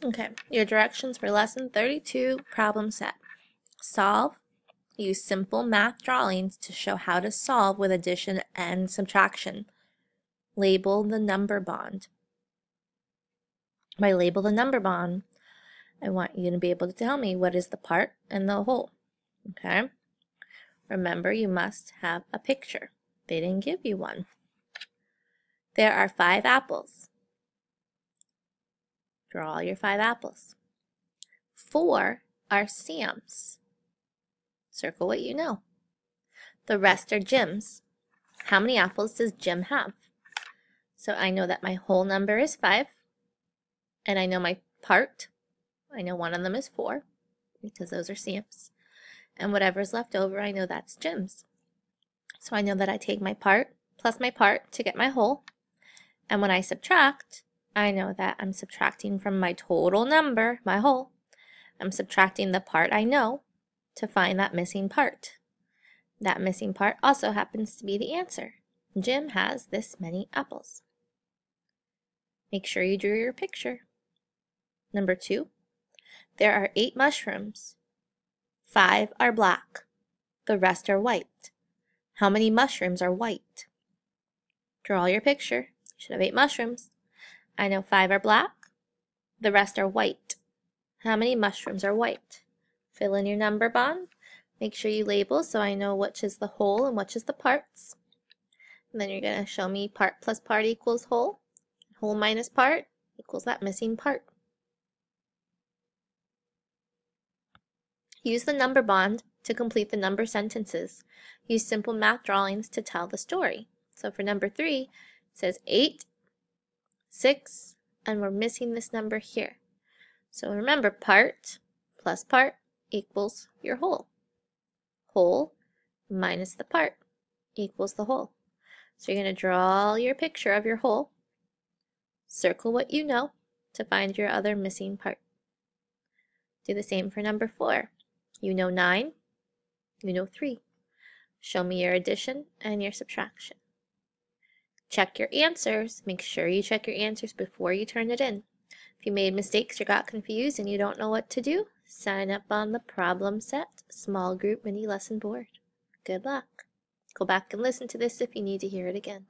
Okay, your directions for lesson 32, problem set. Solve. Use simple math drawings to show how to solve with addition and subtraction. Label the number bond. By label the number bond, I want you to be able to tell me what is the part and the whole. Okay? Remember, you must have a picture. They didn't give you one. There are 5 apples. Draw your 5 apples. 4 are Sam's. Circle what you know. The rest are Jim's. How many apples does Jim have? So I know that my whole number is 5, and I know my part. I know one of them is 4, because those are Sam's. And whatever's left over, I know that's Jim's. So I know that I take my part plus my part to get my whole. And when I subtract, I know that I'm subtracting from my total number, my whole. I'm subtracting the part I know to find that missing part. That missing part also happens to be the answer. Jim has this many apples. Make sure you drew your picture. Number 2, there are 8 mushrooms. 5 are black. The rest are white. How many mushrooms are white? Draw your picture. You should have 8 mushrooms. I know 5 are black. The rest are white. How many mushrooms are white? Fill in your number bond. Make sure you label so I know which is the whole and which is the parts. And then you're going to show me part plus part equals whole. Whole minus part equals that missing part. Use the number bond to complete the number sentences. Use simple math drawings to tell the story. So for number 3, it says 8, 6, and we're missing this number here. So remember, part plus part equals your whole. Whole minus the part equals the whole. So you're going to draw your picture of your whole. Circle what you know to find your other missing part. Do the same for number 4. You know 9, you know 3. Show me your addition and your subtraction. Check your answers. Make sure you check your answers before you turn it in. If you made mistakes or got confused and you don't know what to do, sign up on the Problem Set Small Group Mini Lesson Board. Good luck. Go back and listen to this if you need to hear it again.